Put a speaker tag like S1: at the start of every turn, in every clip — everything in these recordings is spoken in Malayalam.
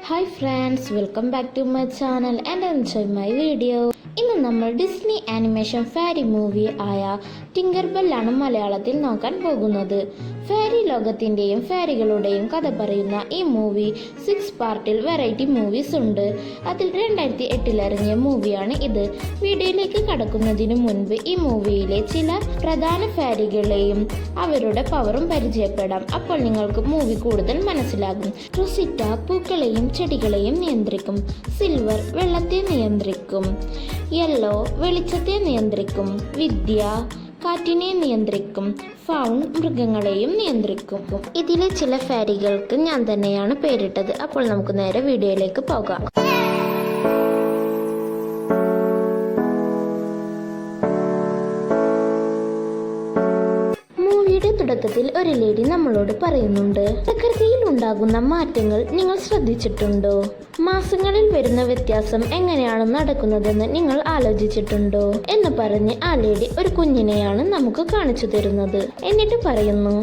S1: Hi friends, welcome back to my channel and enjoy my video. ഇന്ന് നമ്മൾ ഡിസ്നി ആനിമേഷൻ ഫാരി മൂവി ആയ ടിങ്കർ ബെല്ലാണ് മലയാളത്തിൽ നോക്കാൻ പോകുന്നത്. ഫാരി ലോകത്തിൻ്റെയും ഫാരികളുടെയും കഥ പറയുന്ന ഈ മൂവി 6 പാർട്ടിൽ വെറൈറ്റി മൂവീസ് ഉണ്ട്. അതിൽ 2008 ഇറങ്ങിയ മൂവിയാണ് ഇത്. വീഡിയോയിലേക്ക് കടക്കുന്നതിന് മുൻപ് ഈ മൂവിയിലെ ചില പ്രധാന ഫാരികളെയും അവരുടെ പവറും പരിചയപ്പെടാം. അപ്പോൾ നിങ്ങൾക്ക് മൂവി കൂടുതൽ മനസ്സിലാകും. റൊസിറ്റ പൂക്കളെയും ചെടികളെയും നിയന്ത്രിക്കും. സിൽവർ വെള്ളത്തെ നിയന്ത്രിക്കും. യെല്ലോ വെളിച്ചത്തെ നിയന്ത്രിക്കും. വിദ്യ കാറ്റിനെ നിയന്ത്രിക്കും. ഫൗൺ മൃഗങ്ങളെയും നിയന്ത്രിക്കും. ഇതിലെ ചില ഫാരികൾക്ക് ഞാൻ തന്നെയാണ് പേരിട്ടത്. അപ്പോൾ നമുക്ക് നേരെ വീഡിയോയിലേക്ക് പോകാം. മൂവിയുടെ തുടക്കത്തിൽ ഒരു ലേഡി നമ്മളോട് പറയുന്നുണ്ട്, പ്രകൃതിയിൽ ഉണ്ടാകുന്ന മാറ്റങ്ങൾ നിങ്ങൾ ശ്രദ്ധിച്ചിട്ടുണ്ടോ? മാസങ്ങളിൽ വരുന്ന വ്യത്യാസം എങ്ങനെയാണ് നടക്കുന്നതെന്ന് നിങ്ങൾ ആലോചിച്ചിട്ടുണ്ടോ എന്ന് പറഞ്ഞ് ആ ലേഡി ഒരു കുഞ്ഞിനെയാണ് നമുക്ക് കാണിച്ചു തരുന്നത്. എന്നിട്ട് പറയുന്നു,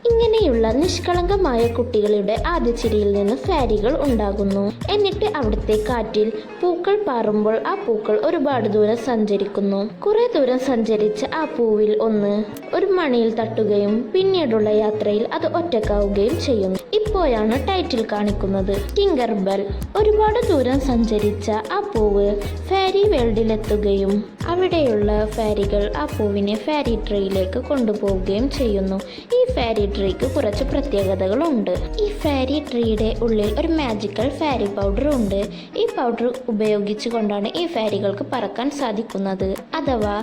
S1: ഇങ്ങനെയുള്ള നിഷ്കളങ്കമായ കുട്ടികളുടെ ആദ്യ ചിരിയിൽ നിന്ന് ഫാരികൾ ഉണ്ടാകുന്നു. എന്നിട്ട് അവിടുത്തെ കാറ്റിൽ പൂക്കൾ പാറുമ്പോൾ ആ പൂക്കൾ ഒരുപാട് ദൂരം സഞ്ചരിക്കുന്നു. കുറെ ദൂരം സഞ്ചരിച്ച ആ പൂവിൽ ഒന്ന് ഒരു മണിയിൽ തട്ടുകയും പിന്നീടുള്ള യാത്രയിൽ അത് ഒറ്റക്കാവുകയും ചെയ്യുന്നു. ഇപ്പോഴാണ് ടൈറ്റിൽ കാണിക്കുന്നത് ടിങ്കർ ബെൽ. ഒരുപാട് ദൂരം സഞ്ചരിച്ച ആ പൂവ് ഫാരി വേൾഡിലെത്തുകയും അവിടെയുള്ള ഫാരികൾ ആ പൂവിനെ ഫാരി ട്രീയിലേക്ക് കൊണ്ടുപോവുകയും ചെയ്യുന്നു. ഈ ഫാരി ട്രീക്ക് കുറച്ച് പ്രത്യേകതകളുണ്ട്. ഈ ഫാരി ട്രീയുടെ ഉള്ളിൽ ഒരു മാജിക്കൽ ഫാരി പൗഡർ ഉണ്ട്. ഈ പൗഡർ ഉപയോഗിച്ചുകൊണ്ടാണ് ഈ ഫാരികൾക്ക് പറക്കാൻ സാധിക്കുന്നത്. അഥവാ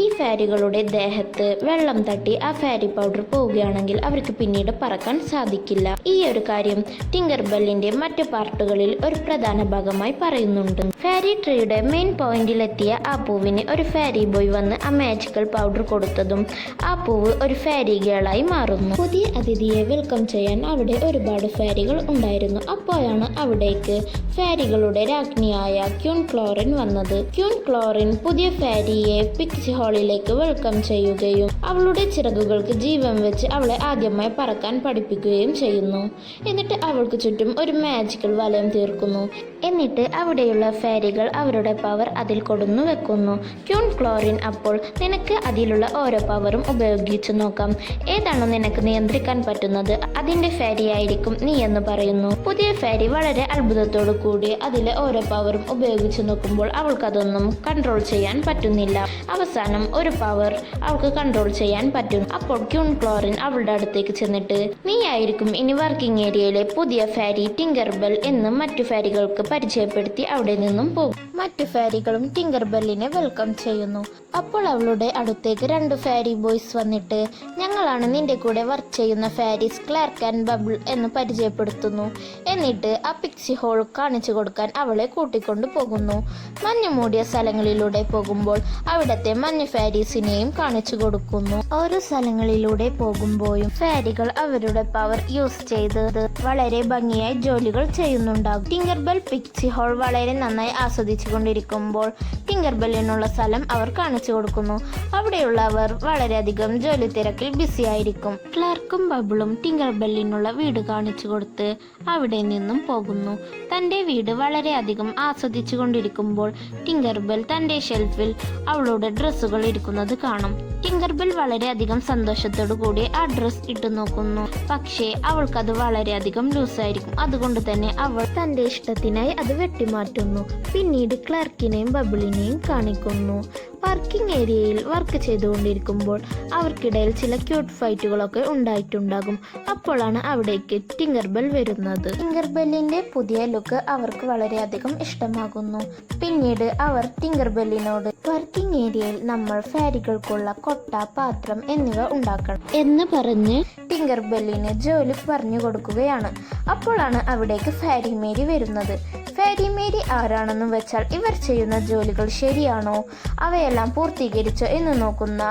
S1: ഈ ഫാരികളുടെ ദേഹത്ത് വെള്ളം തട്ടി ആ ഫാരി പൗഡർ പോവുകയാണെങ്കിൽ അവർക്ക് പിന്നീട് പറക്കാൻ സാധിക്കില്ല. ഈ ഒരു കാര്യം ടിങ്കർ ബെല്ലിന്റെ മറ്റു പാർട്ടുകളിൽ ഒരു പ്രധാന ഭാഗമായി പറയുന്നുണ്ട്. ഫാരി ട്രീയുടെ മെയിൻ പോയിന്റിലെത്തിയ ആ പൂവിന് ഒരു ഫാരി ബോയ് വന്ന് ആ മാജിക്കൽ പൗഡർ കൊടുത്തതും ആ പൂവ് ഒരു ഫാരി ഗേളായി മാറുന്നു. പുതിയ അതിഥിയെ വെൽക്കം ചെയ്യാൻ അവിടെ ഒരുപാട് ഫാരികൾ ഉണ്ടായിരുന്നു. അപ്പോഴാണ് അവിടേക്ക് ഫാരികളുടെ രാജ്ഞിയായ ക്യൂൻ ക്ലോറിൻ വന്നത്. ക്യൂൻ ക്ലോറിൻ പുതിയ ഫാരിയെ പിക്സി ഹാളിലേക്ക് വെൽക്കം ചെയ്യുകയും അവളുടെ ചിറകുകൾക്ക് ജീവൻ വെച്ച് അവളെ ആദ്യമായി പറക്കാൻ പഠിപ്പിക്കുകയും ചെയ്യുന്നു. എന്നിട്ട് അവൾക്ക് ചുറ്റും ഒരു മാജിക്കൽ വലയം തീർക്കുന്നു. എന്നിട്ട് അവിടെയുള്ള ഫാരികൾ അവരുടെ പവർ അതിൽ കൊടുന്നു വെക്കുന്നു. ക്യൂൻ ക്ലോറിൻ അപ്പോൾ, നിനക്ക് അതിലുള്ള ഓരോ പവറും ഉപയോഗിച്ചു നോക്കാം. ഏതാണോ നിനക്ക് നിയന്ത്രിക്കാൻ പറ്റുന്നത് അതിന്റെ ഫാരി ആയിരിക്കും നീ എന്ന് പറയുന്നു. പുതിയ ഫാരി വളരെ അത്ഭുതത്തോടു കൂടി അതിലെ ഓരോ പവറും ഉപയോഗിച്ചു നോക്കുമ്പോൾ അവൾക്കതൊന്നും കൺട്രോൾ ചെയ്യാൻ പറ്റുന്നില്ല. അവസാനം ഒരു പവർ അവൾക്ക് കൺട്രോൾ ചെയ്യാൻ പറ്റും. അപ്പോൾ ക്യൂൻ ക്ലോറിൻ അവളുടെ അടുത്തേക്ക് ചെന്നിട്ട്, നീ ആയിരിക്കും ഇനി വർക്കിംഗ് ഏരിയയിലെ പുതിയ ഫാരി ടിങ്കർ ബെൽ എന്ന് മറ്റു ഫാരികൾക്ക് പരിചയപ്പെടുത്തി അവിടെ നിന്നും പോകും. മറ്റു ഫാരികളും ടിങ്കർ ബെല്ലിനെ വെൽക്കം ചെയ്യുന്നു. അപ്പോൾ അവളുടെ അടുത്തേക്ക് 2 ഫാരി ബോയ്സ് വന്നിട്ട്, ഞങ്ങളാണ് നിന്റെ കൂടെ വർക്ക് ചെയ്യുന്ന ഫാരീസ് ക്ലാർക്ക് ആൻഡ് ബബിൾ എന്ന് പരിചയപ്പെടുത്തുന്നു. എന്നിട്ട് ആ പിക്സി ഹോൾ കാണിച്ചു കൊടുക്കാൻ അവളെ കൂട്ടിക്കൊണ്ടു പോകുന്നു. മഞ്ഞു മൂടിയ സ്ഥലങ്ങളിലൂടെ പോകുമ്പോൾ അവിടത്തെ മഞ്ഞ് ഫാരീസിനെയും കാണിച്ചു കൊടുക്കുന്നു. ഓരോ സ്ഥലങ്ങളിലൂടെ പോകുമ്പോഴും ഫാരികൾ അവരുടെ പവർ യൂസ് ചെയ്ത് വളരെ ഭംഗിയായി ജോലികൾ ചെയ്യുന്നുണ്ടാകും. ടിങ്കർ ബെൽ പിക്സി ഹോൾ വളരെ നന്നായി ആസ്വദിച്ചു കൊണ്ടിരിക്കുമ്പോൾ ടിങ്കർ ബെല്ലിനുള്ള സ്ഥലം അവർ കാണിച്ചു കൊടുക്കുന്നു. അവിടെയുള്ളവർ വളരെയധികം ജോലി തിരക്കിൽ ബിസി ആയിരിക്കും. ക്ലാർക്കും ബബിളും ടിങ്കർ ബെല്ലിനുള്ള വീട് കാണിച്ചു കൊടുത്ത് അവിടെ നിന്നും പോകുന്നു. തൻ്റെ വീട് വളരെയധികം ആസ്വദിച്ചു കൊണ്ടിരിക്കുമ്പോൾ ടിങ്കർ ബെൽ തൻ്റെ ഷെൽഫിൽ അവളുടെ ഡ്രസ്സുകൾ ഇരിക്കുന്നത് കാണും. ടിങ്കർ ബെൽ വളരെയധികം സന്തോഷത്തോടു കൂടി ആ ഡ്രസ് ഇട്ടു നോക്കുന്നു. പക്ഷേ അവൾക്കത് വളരെയധികം ലൂസായിരിക്കും. അതുകൊണ്ട് തന്നെ അവൾ തൻ്റെ ഇഷ്ടത്തിനായി അത് വെട്ടിമാറ്റുന്നു. പിന്നീട് ക്ലാർക്കിനെയും ബബിളിനെയും കാണിക്കുന്നു. വർക്കിംഗ് ഏരിയയിൽ വർക്ക് ചെയ്തുകൊണ്ടിരിക്കുമ്പോൾ അവർക്കിടയിൽ ചില ക്യൂട്ട് ഫൈറ്റുകളൊക്കെ ഉണ്ടായിട്ടുണ്ടാകും. അപ്പോഴാണ് അവിടേക്ക് ടിങ്കർ ബെൽ വരുന്നത്. ടിങ്കർ ബെല്ലിന്റെ പുതിയ ലുക്ക് അവർക്ക് വളരെയധികം ഇഷ്ടമാകുന്നു. പിന്നീട് അവർ ടിങ്കർ ബെല്ലിനോട്, വർക്കിംഗ് ഏരിയയിൽ നമ്മൾ ഫാരികൾക്കുള്ള കൊട്ട, പാത്രം എന്നിവ ഉണ്ടാക്കണം എന്ന് പറഞ്ഞ് ടിങ്കർ ബെല്ലിന് ജോലി പറഞ്ഞു കൊടുക്കുകയാണ്. അപ്പോഴാണ് അവിടേക്ക് ഫാരി മേരി വരുന്നത്. ഫാരി മേരി ആരാണെന്ന് വെച്ചാൽ ഇവർ ചെയ്യുന്ന ജോലികൾ ശരിയാണോ, അവയെല്ലാം പൂർത്തീകരിച്ചോ എന്ന് നോക്കുന്ന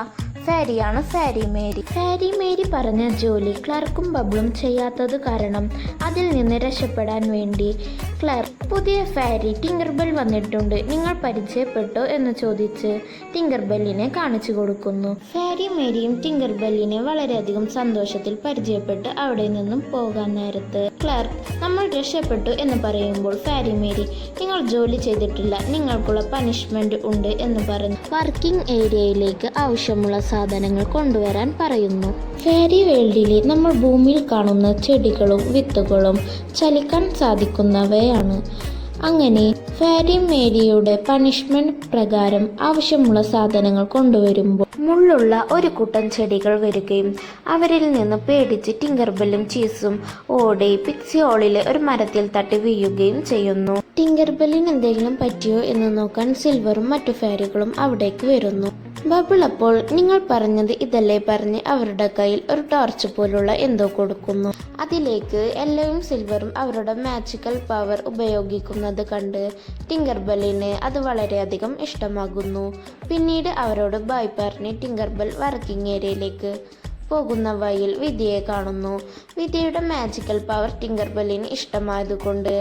S1: ഫാരിയാണ് ഫാരി മേരി. ഫാരി മേരി പറഞ്ഞ ജോലി ക്ലാർക്കും ബബിളും ചെയ്യാത്തത് കാരണം അതിൽ നിന്ന് രക്ഷപ്പെടാൻ വേണ്ടി ക്ലെയർ പുതിയ ഫാരി ടിങ്കർബെൽ വന്നിട്ടുണ്ട്, നിങ്ങൾ പരിചയപ്പെട്ടോ എന്ന് ചോദിച്ച് ടിങ്കർബെല്ലിനെ കാണിച്ചു കൊടുക്കുന്നു. ഫാരി മേരിയും ടിങ്കർബെല്ലിനെ വളരെയധികം സന്തോഷത്തിൽ പരിചയപ്പെട്ട് അവിടെ നിന്നും പോകാൻ നേരത്ത് ക്ലെയർ നമ്മൾ രക്ഷപ്പെട്ടു എന്ന് പറയുമ്പോൾ ഫാരി മേരി നിങ്ങൾ ജോലി ചെയ്തിട്ടില്ല, നിങ്ങൾക്കുള്ള പനിഷ്മെന്റ് ഉണ്ട് എന്ന് പറഞ്ഞ് വർക്കിംഗ് ഏരിയയിലേക്ക് ആവശ്യമുള്ള സാധനങ്ങൾ കൊണ്ടുവരാൻ പറയുന്നു. ഫാരി വേൾഡിലെ നമ്മൾ ഭൂമിയിൽ കാണുന്ന ചെടികളും വിത്തുകളും ചലിക്കാൻ സാധിക്കുന്നവയാണ്. അങ്ങനെ ഫാരി മേരിയുടെ പനിഷ്മെന്റ് പ്രകാരം ആവശ്യമുള്ള സാധനങ്ങൾ കൊണ്ടുവരുമ്പോൾ മുള്ളുള്ള ഒരു കൂട്ടം ചെടികൾ വരികയും അവരിൽ നിന്ന് പേടിച്ച് ടിങ്കർബെല്ലും ചീസും ഓടി പിക്സി ഹോളിലെ ഒരു മരത്തിൽ തട്ടി വീഴുകയും ചെയ്യുന്നു. ടിങ്കർബെല്ലിന് എന്തെങ്കിലും പറ്റിയോ എന്ന് നോക്കാൻ സിൽവറും മറ്റു ഫാരികളും അവിടേക്ക് വരുന്നു. ബബിൾ അപ്പോൾ നിങ്ങൾ പറഞ്ഞത് ഇതല്ലേ പറഞ്ഞ് അവരുടെ കയ്യിൽ ഒരു ടോർച്ച് പോലുള്ള എന്തോ കൊടുക്കുന്നു. അതിലേക്ക് യെല്ലോയും സിൽവറും അവരുടെ മാജിക്കൽ പവർ ഉപയോഗിക്കുന്നത് കണ്ട് ടിങ്കർബെല്ലിന് അത് വളരെയധികം ഇഷ്ടമാകുന്നു. പിന്നീട് അവരോട് ബൈ പറഞ്ഞ് ടിങ്കർബെൽ വർക്കിംഗ് ഏരിയയിലേക്ക് പോകുന്ന വഴിയിൽ വിദ്യയെ കാണുന്നു. വിദ്യയുടെ മാജിക്കൽ പവർ ടിങ്കർബെല്ലിന് ഇഷ്ടമായതുകൊണ്ട്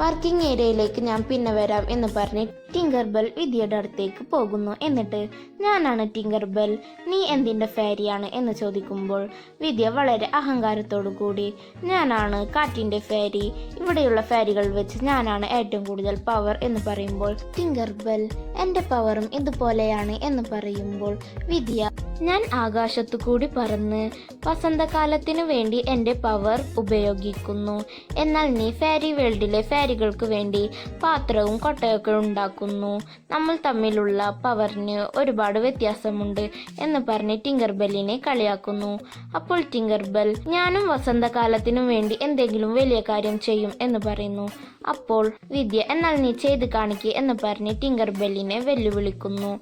S1: വർക്കിംഗ് ഏരിയയിലേക്ക് ഞാൻ പിന്നെ വരാം എന്ന് പറഞ്ഞ് ടിങ്കർബെൽ വിദ്യയുടെ അടുത്തേക്ക് പോകുന്നു. എന്നിട്ട് ഞാനാണ് ടിങ്കർബെൽ, നീ എന്തിൻ്റെ ഫാരിയാണ് എന്ന് ചോദിക്കുമ്പോൾ വിദ്യ വളരെ അഹങ്കാരത്തോടു കൂടി ഞാനാണ് കാറ്റിൻ്റെ ഫാരി, ഇവിടെയുള്ള ഫാരികൾ വെച്ച് ഞാനാണ് ഏറ്റവും കൂടുതൽ പവർ എന്ന് പറയുമ്പോൾ ടിങ്കർബെൽ എൻ്റെ പവറും ഇതുപോലെയാണ് എന്ന് പറയുമ്പോൾ വിദ്യ ഞാൻ ആകാശത്തു കൂടി പറന്ന് വസന്തകാലത്തിനു വേണ്ടി എൻ്റെ പവർ ഉപയോഗിക്കുന്നു, എന്നാൽ നീ ഫാരി വേൾഡിലെ ഫാരികൾക്ക് വേണ്ടി പാത്രവും കൊട്ടയൊക്കെ ഉണ്ടാക്കുന്നു, നമ്മൾ തമ്മിലുള്ള പവറിന് ഒരുപാട് വ്യത്യാസമുണ്ട് എന്ന് പറഞ്ഞ് ടിങ്കർബെല്ലിനെ കളിയാക്കുന്നു. അപ്പോൾ ടിങ്കർബെൽ ഞാനും വസന്തകാലത്തിനു വേണ്ടി എന്തെങ്കിലും വലിയ കാര്യം ചെയ്യും എന്ന് പറയുന്നു. അപ്പോൾ വിദ്യ എന്നാൽ നീ ചെയ്ത് കാണിക്കുക എന്ന് പറഞ്ഞ് ടിങ്കർബെല്ലിനെ വെല്ലുവിളിക്കുന്നു.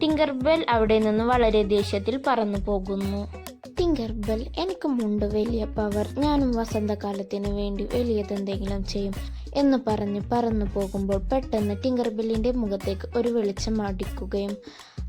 S1: ടിങ്കർബെൽ അവിടെ നിന്ന് വളരെ ദേഷ്യത്തിൽ പറന്നു പോകുന്നു. ടിങ്കർബെൽ എനിക്കുമുണ്ട് വലിയ പവർ, ഞാനും വസന്തകാലത്തിന് വേണ്ടി വലിയതെന്തെങ്കിലും ചെയ്യും എന്ന് പറഞ്ഞ് പറന്നു പോകുമ്പോൾ പെട്ടെന്ന് ടിങ്കർബെല്ലിൻ്റെ മുഖത്തേക്ക് ഒരു വെളിച്ചം അടിക്കുകയും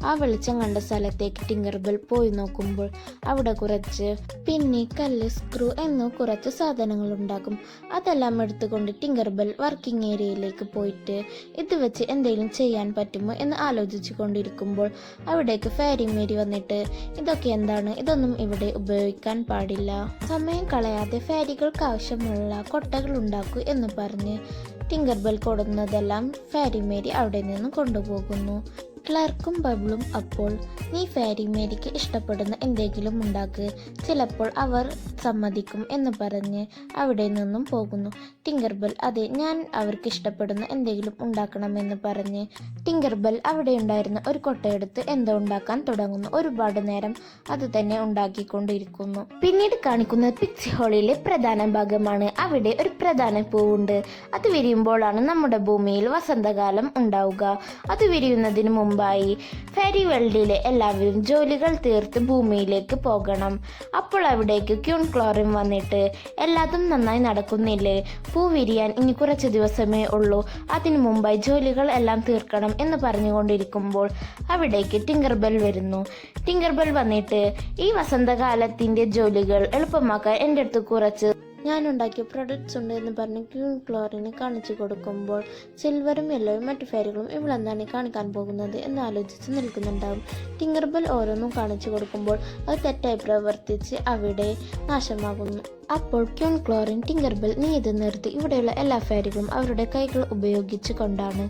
S1: ആ വെളിച്ചം കണ്ട സ്ഥലത്തേക്ക് ടിങ്കർബെൽ പോയി നോക്കുമ്പോൾ അവിടെ കുറച്ച് പിന്നി, കല്ല്, സ്ക്രൂ എന്നോ കുറച്ച് സാധനങ്ങൾ ഉണ്ടാകും. അതെല്ലാം എടുത്തുകൊണ്ട് ടിങ്കർബെൽ വർക്കിംഗ് ഏരിയയിലേക്ക് പോയിട്ട് ഇത് വെച്ച് എന്തെങ്കിലും ചെയ്യാൻ പറ്റുമോ എന്ന് ആലോചിച്ചു കൊണ്ടിരിക്കുമ്പോൾ അവിടേക്ക് ഫാരി മേരി വന്നിട്ട് ഇതൊക്കെ എന്താണ്, ഇതൊന്നും ഇവിടെ ഉപയോഗിക്കാൻ പാടില്ല, സമയം കളയാതെ ഫാരികൾക്ക് ആവശ്യമുള്ള കൊട്ടകൾ ഉണ്ടാക്കൂ എന്ന് പറഞ്ഞ് ടിങ്കർബെൽ കൊടുക്കുന്നതെല്ലാം ഫാരി മേരി അവിടെ നിന്ന് കൊണ്ടുപോകുന്നു. ക്ലർക്കും ബബിളും അപ്പോൾ നീ ഫാരി മേരിക്ക് ഇഷ്ടപ്പെടുന്ന എന്തെങ്കിലും ഉണ്ടാക്ക്, ചിലപ്പോൾ അവർ സമ്മതിക്കും എന്ന് പറഞ്ഞ് അവിടെ നിന്നും പോകുന്നു. ടിങ്കർബെൽ അതെ, ഞാൻ അവർക്ക് ഇഷ്ടപ്പെടുന്ന എന്തെങ്കിലും ഉണ്ടാക്കണമെന്ന് പറഞ്ഞ് ടിങ്കർബെൽ അവിടെ ഉണ്ടായിരുന്ന ഒരു കൊട്ടയെടുത്ത് എന്തോ ഉണ്ടാക്കാൻ തുടങ്ങുന്നു. ഒരുപാട് നേരം അത് തന്നെ ഉണ്ടാക്കിക്കൊണ്ടിരിക്കുന്നു. പിന്നീട് കാണിക്കുന്നത് പിക്സി ഹോളിലെ പ്രധാന ഭാഗമാണ്. അവിടെ ഒരു പ്രധാന പൂവുണ്ട്. അത് വിരിയുമ്പോഴാണ് നമ്മുടെ ഭൂമിയിൽ വസന്തകാലം ഉണ്ടാവുക. അത് വിരിയുന്നതിന് മുമ്പായി ഫാരി വേൾഡിലെ എല്ലാവരും ജോലികൾ തീർത്ത് ഭൂമിയിലേക്ക് പോകണം. അപ്പോൾ അവിടേക്ക് ക്യൂൺ ക്ലോറിൻ വന്നിട്ട് എല്ലാതും നന്നായി നടക്കുന്നില്ലേ, പൂ വിരിയാൻ ഇനി കുറച്ച് ദിവസമേ ഉള്ളൂ, അതിനു മുമ്പായി ജോലികൾ എല്ലാം തീർക്കണം എന്ന് പറഞ്ഞുകൊണ്ടിരിക്കുമ്പോൾ അവിടേക്ക് ടിങ്കർബെൽ വരുന്നു. ടിങ്കർബെൽ വന്നിട്ട് ഈ വസന്തകാലത്തിൻ്റെ ജോലികൾ എളുപ്പമാക്കാൻ എൻ്റെ അടുത്ത് കുറച്ച് ഞാനുണ്ടാക്കിയ പ്രൊഡക്ട്സ് ഉണ്ട് എന്ന് പറഞ്ഞ് ക്യൂൺ ക്ലോറിനെ കാണിച്ചു കൊടുക്കുമ്പോൾ സിൽവറും യെല്ലോയും മറ്റു ഫാരികളും ഇവളെന്താണ് കാണിക്കാൻ പോകുന്നത് എന്ന് ആലോചിച്ച് നിൽക്കുന്നുണ്ടാവും. ടിങ്കർബെൽ ഓരോന്നും കാണിച്ചു കൊടുക്കുമ്പോൾ അത് തെറ്റായി പ്രവർത്തിച്ച് അവിടെ നാശമാകുന്നു. അപ്പോൾ ക്യൂൺ ക്ലോറിൻ ടിങ്കർബെൽ നീ ഇത് നിർത്തി, ഇവിടെയുള്ള എല്ലാ ഫാരികളും അവരുടെ കൈകൾ ഉപയോഗിച്ച് കൊണ്ടാണ്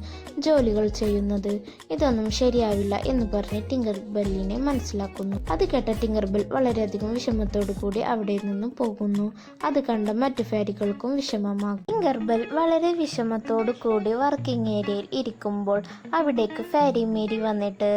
S1: ജോലികൾ ചെയ്യുന്നത്, ഇതൊന്നും ശരിയാവില്ല എന്ന് പറഞ്ഞ് ടിങ്കർബെല്ലിനെ മനസ്സിലാക്കുന്നു. അത് കേട്ട ടിങ്കർബെൽ വളരെയധികം വിഷമത്തോടു കൂടി അവിടെ നിന്നും പോകുന്നു. അത് കണ്ട മറ്റു ഫാരികൾക്കും വിഷമമാകും. ടിങ്കർബെൽ വളരെ വിഷമത്തോടു കൂടി വർക്കിംഗ് ഏരിയയിൽ ഇരിക്കുമ്പോൾ അവിടേക്ക് ഫാരി മേരി വന്നിട്ട്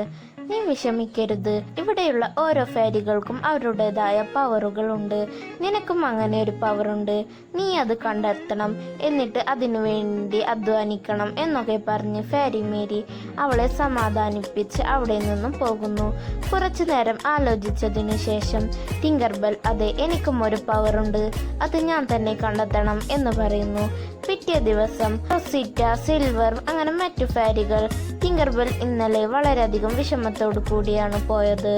S1: നീ വിഷമിക്കരുത്, ഇവിടെയുള്ള ഓരോ ഫാരികൾക്കും അവരുടേതായ പവറുകൾ ഉണ്ട്, നിനക്കും അങ്ങനെ ഒരു പവറുണ്ട്, നീ അത് കണ്ടെത്തണം, എന്നിട്ട് അതിനു വേണ്ടി അധ്വാനിക്കണം എന്നൊക്കെ പറഞ്ഞ് ഫാരി മേരി അവളെ സമാധാനിപ്പിച്ച് അവിടെ നിന്നും പോകുന്നു. കുറച്ചു നേരം ആലോചിച്ചതിനു ശേഷം ടിങ്കർബെൽ അതെ എനിക്കും ഒരു പവറുണ്ട്, അത് ഞാൻ തന്നെ കണ്ടെത്തണം എന്ന് പറയുന്നു. പിറ്റേ ദിവസം റൊസീറ്റ, സിൽവർ അങ്ങനെ മറ്റു ഫാരികൾ ടിങ്കർബെൽ ഇന്നലെ വളരെയധികം വിഷമത്തോടു കൂടിയാണ് പോയത്.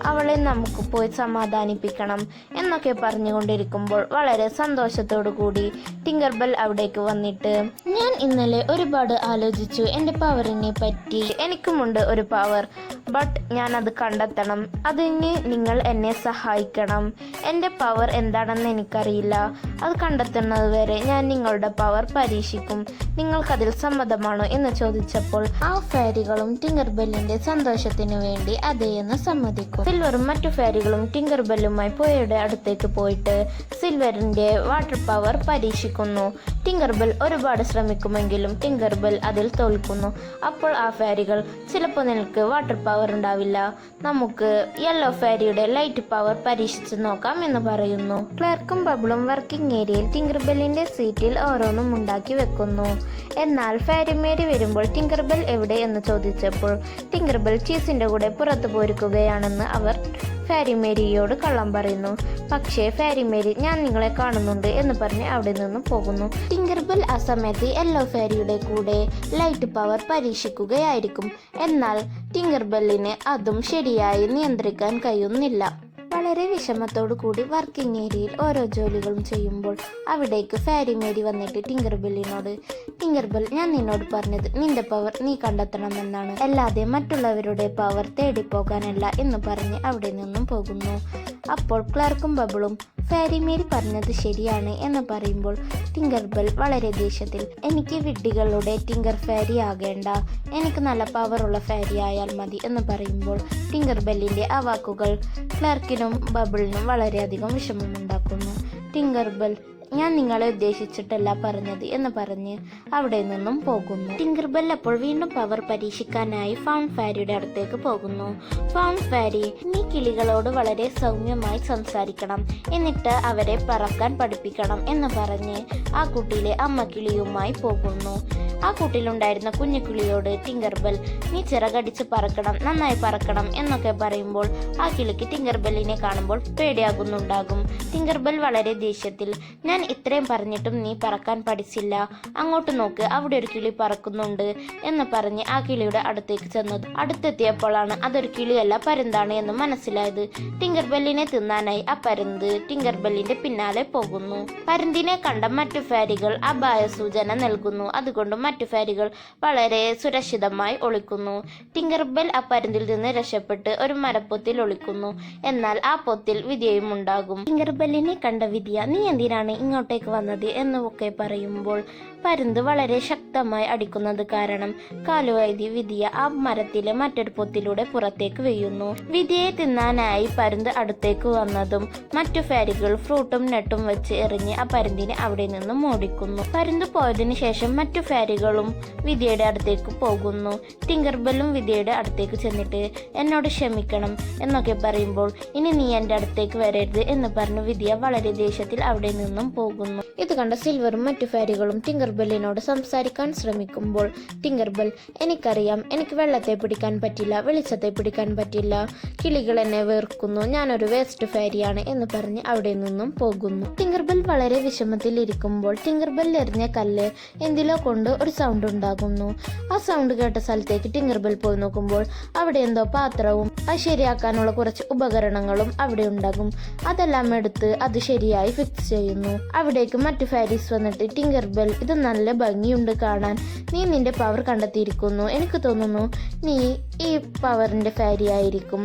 S1: അവളെ നമുക്ക് പോയി സമാധാനിപ്പിക്കണം എന്നൊക്കെ പറഞ്ഞുകൊണ്ടിരിക്കുമ്പോൾ വളരെ സന്തോഷത്തോടു കൂടി ടിങ്കർബെൽ അവിടേക്ക് വന്നിട്ട്, ഞാൻ ഇന്നലെ ഒരുപാട് ആലോചിച്ചു എൻ്റെ പവറിനെ പറ്റി. എനിക്കുമുണ്ട് ഒരു പവർ, ബട്ട് ഞാനത് കണ്ടെത്തണം. അതിന് നിങ്ങൾ എന്നെ സഹായിക്കണം. എൻ്റെ പവർ എന്താണെന്ന് എനിക്കറിയില്ല. അത് കണ്ടെത്തുന്നത് വരെ ഞാൻ നിങ്ങളുടെ പവർ പരീക്ഷിക്കും. നിങ്ങൾക്കതിൽ സമ്മതമാണോ എന്ന് ചോദിച്ചപ്പോൾ ആ ഫാരികളും ടിങ്കർബെല്ലിന്റെ സന്തോഷത്തിനു വേണ്ടി അതേ എന്ന് സമ്മതിക്കും. സിൽവറും മറ്റു ഫാരികളും ടിങ്കർബെല്ലുമായി പുഴയുടെ അടുത്തേക്ക് പോയിട്ട് സിൽവറിന്റെ വാട്ടർ പവർ പരീക്ഷിക്കുന്നു. ടിങ്കർബെൽ ഒരുപാട് ശ്രമിക്കുമെങ്കിലും ടിങ്കർബെൽ അതിൽ തോൽക്കുന്നു. അപ്പോൾ ആ ഫാരികൾ, ചിലപ്പോൾ നിനക്ക് വാട്ടർ പവർ ഉണ്ടാവില്ല, നമുക്ക് യെല്ലോ ഫാരിയുടെ ലൈറ്റ് പവർ പരീക്ഷിച്ച് നോക്കാം എന്ന് പറയുന്നു. ക്ലർക്കും ബബിളും വർക്കിംഗ് ഏരിയയിൽ ടിങ്കർബെല്ലിന്റെ സീറ്റിൽ ഓരോന്നും ഉണ്ടാക്കി വെക്കുന്നു. എന്നാൽ ഫാരി മേരി വരുമ്പോൾ ടിങ്കർബെൽ എവിടെ എന്ന് ചോദിച്ചപ്പോൾ ടിങ്കർബെൽ ചീസിന്റെ കൂടെ പുറത്തു പോയിരിക്കുകയാണെന്ന് അവർ ഫാരി മേരിയോട് കള്ളം പറയുന്നു. പക്ഷേ ഫാരി മേരി, ഞാൻ നിങ്ങളെ കാണുന്നുണ്ട് എന്ന് പറഞ്ഞ് അവിടെ നിന്നും പോകുന്നു. ടിങ്കർബെൽ ആ സമയത്ത് യെല്ലോ ഫാരിയുടെ കൂടെ ലൈറ്റ് പവർ പരീക്ഷിക്കുകയായിരിക്കും. എന്നാൽ ടിങ്കർബെല്ലിന് അതും ശരിയായി നിയന്ത്രിക്കാൻ കഴിയുന്നില്ല. വളരെ വിഷമത്തോടു കൂടി വർക്കിംഗ് ഏരിയയിൽ ഓരോ ജോലികളും ചെയ്യുമ്പോൾ അവിടേക്ക് ഫാരി മേരി വന്നിട്ട് ടിങ്കർബെല്ലിനോട്, ടിങ്കർബെൽ, ഞാൻ നിന്നോട് പറഞ്ഞത് നിന്റെ പവർ നീ കണ്ടെത്തണമെന്നാണ്, അല്ലാതെ മറ്റുള്ളവരുടെ പവർ തേടിപ്പോകാനല്ല എന്ന് പറഞ്ഞ് അവിടെ നിന്നും പോകുന്നു. അപ്പോൾ ക്ലർക്കും ബബിളും ഫാരി മേരി പറഞ്ഞത് ശരിയാണ് എന്ന് പറയുമ്പോൾ ടിങ്കർബെൽ വളരെ ദേഷ്യത്തിൽ, എനിക്ക് വിഡ്ഢികളുടെ ടിങ്കർ ഫാരി ആകേണ്ട, എനിക്ക് നല്ല പവറുള്ള ഫാരി ആയാൽ മതി എന്ന് പറയുമ്പോൾ ടിങ്കർബെല്ലിന്റെ ആ വാക്കുകൾ ക്ലർക്കിനും ബബിളിനും വളരെയധികം വിഷമമുണ്ടാക്കുന്നു. ടിങ്കർബെൽ, ഞാൻ നിങ്ങളെ ഉദ്ദേശിച്ചിട്ടല്ല പറഞ്ഞത് എന്ന് പറഞ്ഞ് അവിടെ നിന്നും പോകുന്നു. ടിങ്കർബെൽ അപ്പോൾ വീണ്ടും പവർ പരീക്ഷിക്കാനായി ഫൗണ്ട് ഫാരിയുടെ അടുത്തേക്ക് പോകുന്നു. ഫൗണ്ട് ഫാരി, നീ കിളികളോട് വളരെ സൗമ്യമായി സംസാരിക്കണം, എന്നിട്ട് അവരെ പറക്കാൻ പഠിപ്പിക്കണം എന്ന് പറഞ്ഞ് ആ കുട്ടിയിലെ അമ്മ കിളിയുമായി പോകുന്നു. ആ കൂട്ടിലുണ്ടായിരുന്ന കുഞ്ഞു കിളിയോട് ടിങ്കർബെൽ, നീ ചിറകടിച്ച് പറക്കണം, നന്നായി പറക്കണം എന്നൊക്കെ പറയുമ്പോൾ ആ കിളിക്ക് ടിങ്കർബെല്ലിനെ കാണുമ്പോൾ പേടിയാകുന്നുണ്ടാകും. ടിങ്കർബെൽ വളരെ ദേഷ്യത്തിൽ, ഞാൻ ഇത്രയും പറഞ്ഞിട്ടും നീ പറക്കാൻ പഠിച്ചില്ല, അങ്ങോട്ട് നോക്ക്, അവിടെ ഒരു കിളി പറക്കുന്നുണ്ട് എന്ന് പറഞ്ഞ് ആ കിളിയുടെ അടുത്തേക്ക് ചെന്നത്. അടുത്തെത്തിയപ്പോഴാണ് അതൊരു കിളിയല്ല, പരുന്താണ് എന്ന് മനസ്സിലായത്. ടിങ്കർബെല്ലിനെ തിന്നാനായി ആ പരുന്ത് ടിങ്കർബെല്ലിന്റെ പിന്നാലെ പോകുന്നു. പരുന്തിനെ കണ്ട മറ്റു ഫാരികൾ അപായ സൂചന നൽകുന്നു. അതുകൊണ്ട് മറ്റു ഫാരികൾ വളരെ സുരക്ഷിതമായി ഒളിക്കുന്നു. ടിങ്കർബെൽ ആ പരുന്തിൽ നിന്ന് രക്ഷപ്പെട്ട് ഒരു മരപ്പൊത്തിൽ ഒളിക്കുന്നു. എന്നാൽ ആ പൊത്തിൽ വിദ്യയും ഉണ്ടാകും. ടിങ്കർബെല്ലിനെ കണ്ട വിദ്യ, നീ എന്തിനാണ് ഇങ്ങോട്ടേക്ക് വന്നത് എന്നൊക്കെ പറയുമ്പോൾ പരുന്ത് വളരെ ശക്തമായി അടിക്കുന്നത് കാരണം കാലുവൈദ്യ വിദ്യ ആ മരത്തിലെ മറ്റൊരു പൊത്തിലൂടെ പുറത്തേക്ക് വീഴുന്നു. വിദ്യയെ തിന്നാനായി പരുന്ത് അടുത്തേക്ക് വന്നതും മറ്റു ഫാരികൾ ഫ്രൂട്ടും നെട്ടും വെച്ച് എറിഞ്ഞ് ആ പരുന്തിനെ അവിടെ നിന്നും ഓടിക്കുന്നു. പരുന്ത് പോയതിനു ശേഷം മറ്റു ഫാരികളും വിദ്യയുടെ അടുത്തേക്ക് പോകുന്നു. ടിങ്കർബെല്ലും വിദ്യയുടെ അടുത്തേക്ക് ചെന്നിട്ട്, എന്നോട് ക്ഷമിക്കണം എന്നൊക്കെ പറയുമ്പോൾ, ഇനി നീ എൻ്റെ അടുത്തേക്ക് വരരുത് എന്ന് പറഞ്ഞു വിദ്യ വളരെ ദേഷ്യത്തിൽ അവിടെ നിന്നും പോകുന്നു. ഇത് കണ്ട സിൽവറും മറ്റു ഫാരികളും ടിങ്കർബെല്ലിനോട് സംസാരിക്കാൻ ശ്രമിക്കുമ്പോൾ ടിങ്കർബെൽ, എനിക്കറിയാം, എനിക്ക് വെള്ളത്തെ പിടിക്കാൻ പറ്റില്ല, വെളിച്ചത്തെ പിടിക്കാൻ പറ്റില്ല, കിളികൾ എന്നെ വെറുക്കുന്നു, ഞാനൊരു വേസ്റ്റ് ഫാരിയാണ് എന്ന് പറഞ്ഞ് അവിടെ നിന്നും പോകുന്നു. ടിങ്കർബെൽ വളരെ വിഷമത്തിൽ ഇരിക്കുമ്പോൾ ടിങ്കർബെൽ എറിഞ്ഞ കല്ല് എന്തിലോ കൊണ്ട് ഒരു സൗണ്ട് ഉണ്ടാകുന്നു. ആ സൗണ്ട് കേട്ട സ്ഥലത്തേക്ക് ടിങ്കർബെൽ പോയി നോക്കുമ്പോൾ അവിടെ എന്തോ പാത്രവും അത് ശരിയാക്കാനുള്ള കുറച്ച് ഉപകരണങ്ങളും അവിടെ ഉണ്ടാകും. അതെല്ലാം എടുത്ത് അത് ശരിയായി ഫിക്സ് ചെയ്യുന്നു. അവിടേക്ക് മറ്റു ഫാരീസ് വന്നിട്ട്, ടിങ്കർബെൽ, ഇത് നല്ല ഭംഗിയുണ്ട് കാണാൻ, നീ നിന്റെ പവർ കണ്ടെത്തിയിരിക്കുന്നു, എനിക്ക് തോന്നുന്നു നീ ഈ പവറിന്റെ ഫാരി ആയിരിക്കും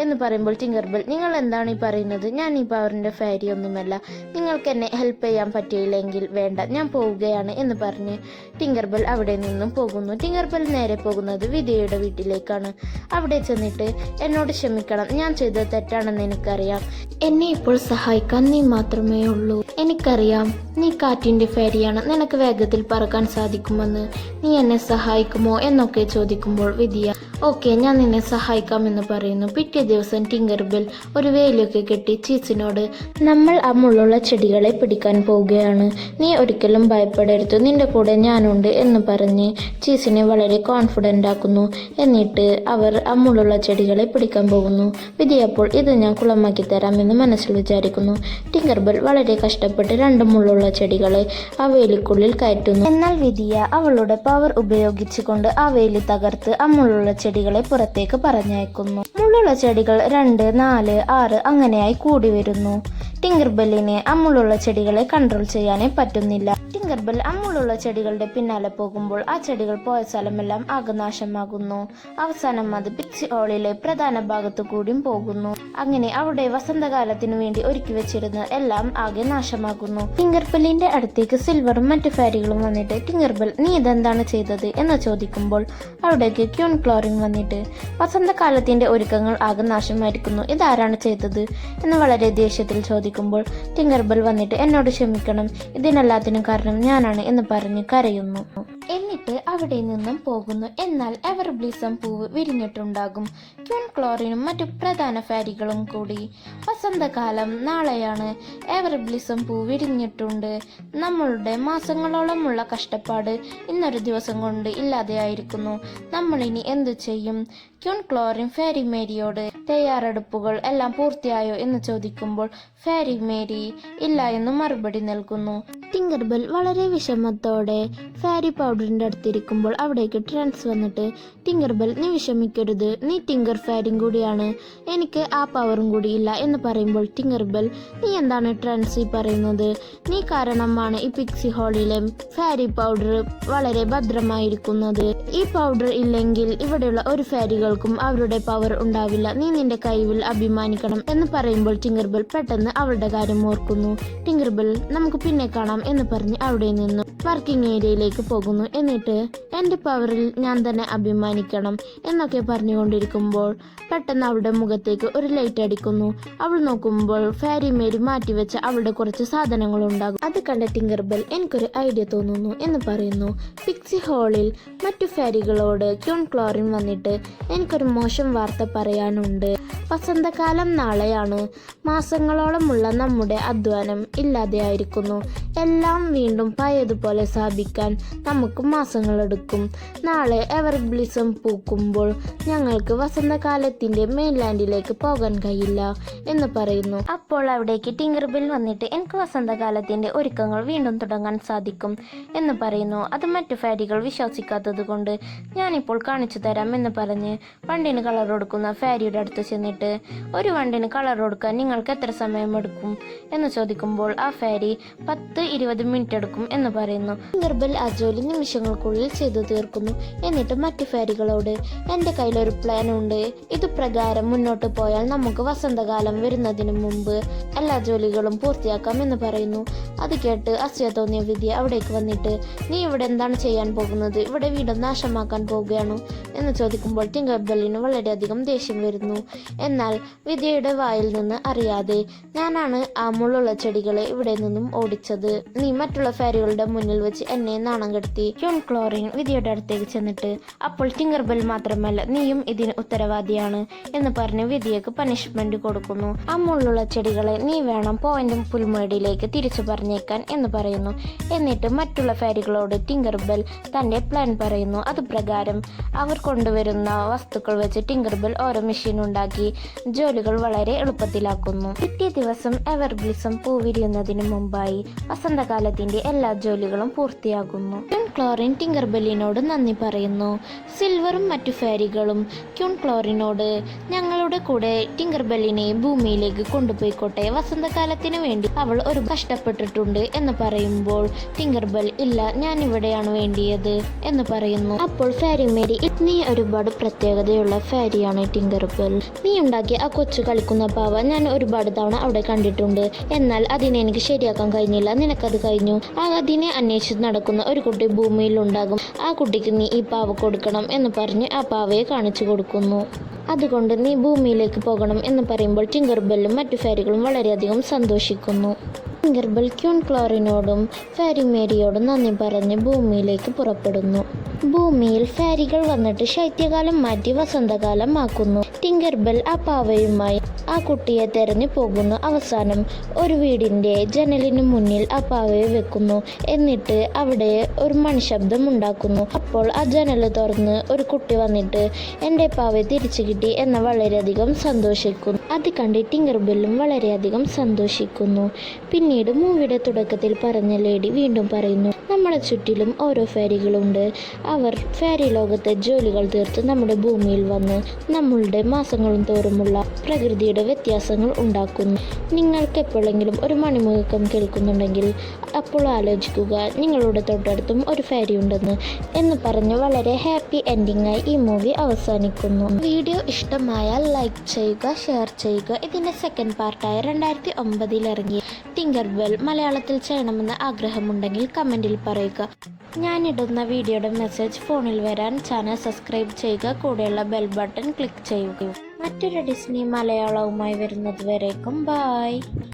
S1: എന്ന് പറയുമ്പോൾ ടിങ്കർബെൽ, നിങ്ങൾ എന്താണ് ഈ പറയുന്നത്? ഞാൻ ഈ പവറിന്റെ ഫാരി ഒന്നുമല്ല, നിങ്ങൾക്ക് എന്നെ ഹെൽപ്പ് ചെയ്യാൻ പറ്റിയില്ലെങ്കിൽ വേണ്ട, ഞാൻ പോവുകയാണ് എന്ന് പറഞ്ഞ് ടിങ്കർബെൽ അവിടെ നിന്നും പോകുന്നു. ടിങ്കർബെൽ നേരെ പോകുന്നത് വിദ്യയുടെ വീട്ടിലേക്കാണ്. അവിടെ ചെന്നിട്ട്, എന്നോട് ക്ഷമിക്കണം, ഞാൻ ചെയ്തത് തെറ്റാണെന്ന് എനിക്കറിയാം, എന്നെ ഇപ്പോൾ സഹായിക്കാൻ നീ മാത്രമേ ഉള്ളൂ, എനിക്കറിയാം നീ കാറ്റിന്റെ ഫാരിയാണ്, നിനക്ക് വേഗത്തിൽ പറക്കാൻ സാധിക്കുമെന്ന്, നീ എന്നെ സഹായിക്കുമോ എന്നൊക്കെ ചോദിക്കുമ്പോൾ വിദ്യ, ഓക്കെ, ഞാൻ നിന്നെ സഹായിക്കാമെന്ന് പറയുന്നു. പിറ്റേ ദിവസം ടിങ്കർബെൽ ഒരു വേലിയൊക്കെ കെട്ടി ചീസിനോട് നമ്മൾ ആ മുള്ളുള്ള ചെടികളെ പിടിക്കാൻ പോവുകയാണ്, നീ ഒരിക്കലും ഭയപ്പെടരുത്, നിന്റെ കൂടെ ഞാനുണ്ട് എന്ന് പറഞ്ഞ് ചീസിനെ വളരെ കോൺഫിഡൻ്റ് ആക്കുന്നു. എന്നിട്ട് അവർ ആ മുള്ളുള്ള ചെടികളെ പിടിക്കാൻ പോകുന്നു. വിധി അപ്പോൾ ഇത് ഞാൻ കുളമാക്കി തരാമെന്ന് മനസ്സിൽ വിചാരിക്കുന്നു. ടിങ്കർബെൽ വളരെ കഷ്ടപ്പെട്ട് 2 മുള്ളുള്ള ചെടികളെ ആ വേലിക്കുള്ളിൽ കയറ്റുന്നു. എന്നാൽ വിധിയ അവളുടെ പവർ ഉപയോഗിച്ചുകൊണ്ട് ആ വേലി തകർത്ത് ആ മുള്ളുള്ള ചെടികളെ പുറത്തേക്ക് പറഞ്ഞയക്കുന്നു. മുള്ളുള്ള ചെടികൾ 2, 4, 6 അങ്ങനെയായി കൂടി വരുന്നു. ടിങ്കർബെല്ലിനെ അമ്മുള്ള ചെടികളെ കൺട്രോൾ ചെയ്യാനേ പറ്റുന്നില്ല. ടിങ്കർബെൽ അമ്മുള്ള ചെടികളുടെ പിന്നാലെ പോകുമ്പോൾ ആ ചെടികൾ പോയ സ്ഥലമെല്ലാം ആകെ നാശമാകുന്നു. അവസാനം അത് പിക്സി ഹോളിലെ പ്രധാന ഭാഗത്തു കൂടിയും പോകുന്നു. അങ്ങനെ അവിടെ വസന്തകാലത്തിനു വേണ്ടി ഒരുക്കി വെച്ചിരുന്ന എല്ലാം ആകെ നാശമാകുന്നു. ടിങ്കർബെല്ലിന്റെ അടുത്തേക്ക് സിൽവറും മറ്റു ഫാരികളും വന്നിട്ട് ടിങ്കർബെൽ, നീ ഇതെന്താണ് ചെയ്തത് എന്ന് ചോദിക്കുമ്പോൾ അവിടേക്ക് ക്യൂൺ ക്ലോറിൻ വന്നിട്ട് വസന്തകാലത്തിന്റെ ഒരുക്കങ്ങൾ ആകെ നാശമായിരിക്കുന്നു, ഇതാരാണ് ചെയ്തത് എന്ന് വളരെ ദേഷ്യത്തിൽ ചോദിക്കുമ്പോൾ ടിങ്കർബെൽ വന്നിട്ട് എന്നോട് ക്ഷമിക്കണം, ഇതിനെല്ലാത്തിനും കാരണം ഞാനാണ് എന്ന് പറഞ്ഞ് കരയുന്നു. എന്നിട്ട് അവിടെ നിന്നും പോകുന്നു. എന്നാൽ എവർ ബ്ലിസം പൂവ് വിരിഞ്ഞിട്ടുണ്ടാകും. ക്യൂൺ ക്ലോറിനും മറ്റു പ്രധാന ഫാരികളും കൂടി വസന്തകാലം നാളെയാണ്, എവർ ബ്ലിസം പൂ വിരിഞ്ഞിട്ടുണ്ട്, നമ്മളുടെ മാസങ്ങളോളമുള്ള കഷ്ടപ്പാട് ഇന്നൊരു ദിവസം കൊണ്ട് ഇല്ലാതെയായിരിക്കുന്നു, നമ്മളിനി എന്തു ചെയ്യും? ക്യൂൺ ക്ലോറിൻ ഫാരി മേരിയോട് തയ്യാറെടുപ്പുകൾ എല്ലാം പൂർത്തിയായോ എന്ന് ചോദിക്കുമ്പോൾ ഫാരി മേരി ഇല്ല എന്ന് മറുപടി നൽകുന്നു. ടിങ്കർബെൽ വളരെ വിഷമത്തോടെ ഫാരി പൗഡറിന്റെ അടുത്തിരിക്കുമ്പോൾ അവിടേക്ക് ട്രാൻസ് വന്നിട്ട് ടിങ്കർബെൽ, നീ വിഷമിക്കരുത്, നീ ടിങ്കർ ഫാരിയും കൂടിയാണ്, എനിക്ക് ആ പവറും കൂടി ഇല്ല എന്ന് പറയുമ്പോൾ ടിങ്കർബെൽ, നീ എന്താണ് ട്രാൻസ് ഈ പറയുന്നത്? നീ കാരണമാണ് ഈ പിക്സി ഹോളിലെ ഫാരി പൗഡർ വളരെ ഭദ്രമായിരിക്കുന്നത്. ഈ പൗഡർ ഇല്ലെങ്കിൽ ഇവിടെയുള്ള ഒരു ഫാരികൾക്കും അവരുടെ പവർ ഉണ്ടാവില്ല, നീ നിന്റെ കഴിവിൽ അഭിമാനിക്കണം എന്ന് പറയുമ്പോൾ ടിങ്കർബെൽ പെട്ടെന്ന് അവളുടെ കാര്യം ഓർക്കുന്നു. ടിങ്കർബെൽ, നമുക്ക് പിന്നെ കാണാം എന്ന് പറഞ്ഞ് അവിടെ നിന്നും വർക്കിംഗ് ഏരിയയിലേക്ക് പോകുന്നു. എന്നിട്ട് എൻ്റെ പവറിൽ ഞാൻ തന്നെ അഭിമാനിക്കണം എന്നൊക്കെ പറഞ്ഞുകൊണ്ടിരിക്കുമ്പോൾ പെട്ടെന്ന് അവളുടെ മുഖത്തേക്ക് ഒരു ലൈറ്റ് അടിക്കുന്നു. അവൾ നോക്കുമ്പോൾ ഫാരി മേരി മാറ്റിവെച്ച അവളുടെ കുറച്ച് സാധനങ്ങൾ ഉണ്ടാകും. അത് കണ്ട ടിങ്കർബെൽ, എനിക്കൊരു ഐഡിയ തോന്നുന്നു എന്ന് പറയുന്നു. പിക്സി ഹോളിൽ മറ്റു ഫാരികളോട് ക്യൂൺ ക്ലോറിൻ വന്നിട്ട് എനിക്കൊരു മോശം വാർത്ത പറയാനുണ്ട്, വസന്തകാലം നാളെയാണ്, മാസങ്ങളോളമുള്ള നമ്മുടെ അധ്വാനം ഇല്ലാതെയായിരിക്കുന്നു, എല്ലാം വീണ്ടും പഴയതുപോലെ സ്ഥാപിക്കാൻ നമുക്ക് മാസങ്ങളെടുക്കും, നാളെ എവർ ബ്ലിസം പൂക്കുമ്പോൾ ഞങ്ങൾക്ക് വസന്തകാലത്തിന്റെ മെയിൻലാൻഡിലേക്ക് പോകാൻ കഴിയില്ല എന്ന് പറയുന്നു. അപ്പോൾ അവിടേക്ക് ടിങ്കർബെൽ വന്നിട്ട് എനിക്ക് വസന്തകാലത്തിന്റെ ഒരുക്കങ്ങൾ വീണ്ടും തുടങ്ങാൻ സാധിക്കും എന്ന് പറയുന്നു. അത് മറ്റു ഫാരികൾ വിശ്വസിക്കാത്തത് കൊണ്ട് ഞാനിപ്പോൾ കാണിച്ചു തരാം എന്ന് പറഞ്ഞ് വണ്ടിന് കളർ കൊടുക്കുന്ന ഫാരിയുടെ അടുത്ത് ചെന്നിട്ട് ഒരു വണ്ടിന് കളർ കൊടുക്കാൻ നിങ്ങൾക്ക് എത്ര സമയമെടുക്കും എന്ന് ചോദിക്കുമ്പോൾ ആ ഫാരി 10-20 മിനിറ്റ് എടുക്കും എന്ന് പറയുന്നു. ടിങ്കർബെൽ ആ ജോലി നിമിഷങ്ങൾക്കുള്ളിൽ ചെയ്തു തീർക്കുന്നു. എന്നിട്ട് മറ്റു ഫാരികളോട് എൻ്റെ കയ്യിലൊരു പ്ലാൻ ഉണ്ട്, ഇതുപ്രകാരം മുന്നോട്ട് പോയാൽ നമുക്ക് വസന്തകാലം വരുന്നതിന് മുമ്പ് എല്ലാ ജോലികളും പൂർത്തിയാക്കാം എന്ന് പറയുന്നു. അത് കേട്ട് അസൂയ തോന്നിയ വിധി അവിടേക്ക് വന്നിട്ട് നീ ഇവിടെ എന്താണ് ചെയ്യാൻ പോകുന്നത്, ഇവിടെ വീണ്ടും നാശമാക്കാൻ പോവുകയാണോ എന്ന് ചോദിക്കുമ്പോൾ ടിങ്കർബെല്ലിന് വളരെയധികം ദേഷ്യം വരുന്നു. എന്നാൽ വിധിയുടെ വായിൽ നിന്ന് അറിയാതെ ഞാനാണ് ആ മുള്ളുള്ള ചെടികളെ ഇവിടെ നിന്നും ഓടിച്ചത്, നീ മറ്റുള്ള ഫാരികളുടെ മുന്നിൽ വെച്ച് എന്നെ നാണം കെടുത്തി. ക്യൂൺ ക്ലോറിൻ വിധിയുടെ അടുത്തേക്ക് ചെന്നിട്ട് അപ്പോൾ ടിങ്കർബെൽ മാത്രമല്ല നീയും ഇതിന് ഉത്തരവാദിയാണ് എന്ന് പറഞ്ഞ് വിധിയക്ക് പനിഷ്മെന്റ് കൊടുക്കുന്നു. ആ മുള്ളുള്ള ചെടികളെ നീ വേണം പോയിന്റ് പുൽമേടിലേക്ക് തിരിച്ചു പറഞ്ഞേക്കാൻ എന്ന് പറയുന്നു. എന്നിട്ട് മറ്റുള്ള ഫാരികളോട് ടിങ്കർബെൽ തന്റെ പ്ലാൻ പറയുന്നു. അതുപ്രകാരം അവർ കൊണ്ടുവരുന്ന വസ്തുക്കൾ വെച്ച് ടിങ്കർബെൽ ഓരോ മെഷീൻ ഉണ്ടാക്കി ജോലികൾ വളരെ എളുപ്പത്തിലാക്കുന്നു. പിറ്റേ ദിവസം എവർ ബ്ലിസം പൂവിരിയുന്നതിന് മുമ്പായി വസന്തകാലത്തിന്റെ എല്ലാ ജോലികളും പൂർത്തിയാകുന്നു. ക്യൂൺ ക്ലോറിൻ ടിങ്കർബെല്ലിനോട് നന്ദി പറയുന്നു. സിൽവറും മറ്റു ഫാരികളും ക്യൂൺ ക്ലോറിനോട് ഞങ്ങളുടെ കൂടെ ടിങ്കർബെല്ലിനെ ഭൂമിയിലേക്ക് കൊണ്ടുപോയിക്കോട്ടെ, വസന്തകാലത്തിന് വേണ്ടി അവൾ ഒരു കഷ്ടപ്പെട്ടിട്ടുണ്ട് എന്ന് പറയുമ്പോൾ ടിങ്കർബെൽ ഇല്ല, ഞാൻ ഇവിടെയാണ് വേണ്ടിയത് എന്ന് പറയുന്നു. അപ്പോൾ ഫാരി മേരി, നീ ഒരുപാട് പ്രത്യേകതയുള്ള ഫാരിയാണ് ടിങ്കർബെൽ, നീ ഉണ്ടാക്കിയ ആ കൊച്ചു കളിക്കുന്ന പാവ ഞാൻ ഒരുപാട് തവണ അവിടെ കണ്ടിട്ടുണ്ട്, എന്നാൽ അതിനെ എനിക്ക് ശരിയാക്കാൻ കഴിഞ്ഞില്ല, നിനക്കത് കഴിഞ്ഞു. അതിനെ അന്വേഷിച്ച് നടക്കുന്ന ഒരു കുട്ടി ഭൂമിയിൽ ഉണ്ടാകും, ആ കുട്ടിക്ക് നീ ഈ പാവ കൊടുക്കണം എന്ന് പറഞ്ഞ് ആ പാവയെ കാണിച്ചു കൊടുക്കുന്നു. അതുകൊണ്ട് നീ ഭൂമിയിലേക്ക് പോകണം എന്ന് പറയുമ്പോൾ ടിങ്കർബെല്ലും മറ്റു ഫാരികളും വളരെയധികം സന്തോഷിക്കുന്നു. ടിങ്കർബെൽ ക്യൂൺ ക്ലോറിനോടും ഫാരി മേരിയോടും നന്ദി പറഞ്ഞ് ഭൂമിയിലേക്ക് പുറപ്പെടുന്നു. ഭൂമിയിൽ ഫാരികൾ വന്നിട്ട് ശൈത്യകാലം മാറ്റി വസന്തകാലം ആക്കുന്നു. ടിങ്കർബെൽ ആ പാവയുമായി ആ കുട്ടിയെ തെരഞ്ഞു പോകുന്നു. അവസാനം ഒരു വീടിൻ്റെ ജനലിന് മുന്നിൽ ആ പാവയെ വെക്കുന്നു. എന്നിട്ട് അവിടെ ഒരു മൺശബ്ദം ഉണ്ടാക്കുന്നു. അപ്പോൾ ആ ജനൽ തുറന്ന് ഒരു കുട്ടി വന്നിട്ട് എൻ്റെ പാവയെ തിരിച്ചു കിട്ടി എന്ന് വളരെയധികം സന്തോഷിക്കുന്നു. അത് കണ്ട് ടിങ്കർബെല്ലും വളരെയധികം സന്തോഷിക്കുന്നു. പിന്നീട് മൂവിയുടെ തുടക്കത്തിൽ പറഞ്ഞ ലേഡി വീണ്ടും പറയുന്നു, നമ്മുടെ ചുറ്റിലും ഓരോ ഫാരികളുണ്ട്. അവർ ഫാരി ലോകത്തെ ജോലികൾ തീർത്ത് നമ്മുടെ ഭൂമിയിൽ വന്ന് നമ്മളുടെ മാസങ്ങളും തോറുമുള്ള പ്രകൃതിയുടെ വ്യത്യാസങ്ങൾ ഉണ്ടാക്കുന്നു. നിങ്ങൾക്ക് എപ്പോഴെങ്കിലും ഒരു മണിമുഴക്കം കേൾക്കുന്നുണ്ടെങ്കിൽ അപ്പോൾ ആലോചിക്കുക, നിങ്ങളുടെ തൊട്ടടുത്തും ഒരു ഫാരി ഉണ്ടെന്ന് എന്ന് പറഞ്ഞ് വളരെ ഹാപ്പി എൻഡിങ്ങായി ഈ മൂവി അവസാനിക്കുന്നു. വീഡിയോ ഇഷ്ടമായാൽ ലൈക്ക് ചെയ്യുക, ഷെയർ ചെയ്യുക. ഇതിൻ്റെ സെക്കൻഡ് പാർട്ടായ 2009 ഇറങ്ങിയ ടിങ്കർബെൽ മലയാളത്തിൽ ചെയ്യണമെന്ന് ആഗ്രഹമുണ്ടെങ്കിൽ കമൻറ്റിൽ പറയുക. ഞാനിടുന്ന വീഡിയോയുടെ മെസ്സേജ് ഫോണിൽ വരാൻ ചാനൽ സബ്സ്ക്രൈബ് ചെയ്യുക. കൂടെയുള്ള ബെൽ ബട്ടൺ ക്ലിക്ക് ചെയ്യുക. മറ്റൊരു ഡിസ്നി മലയാളവുമായി വരുന്നത് വരേക്കും ബായ്.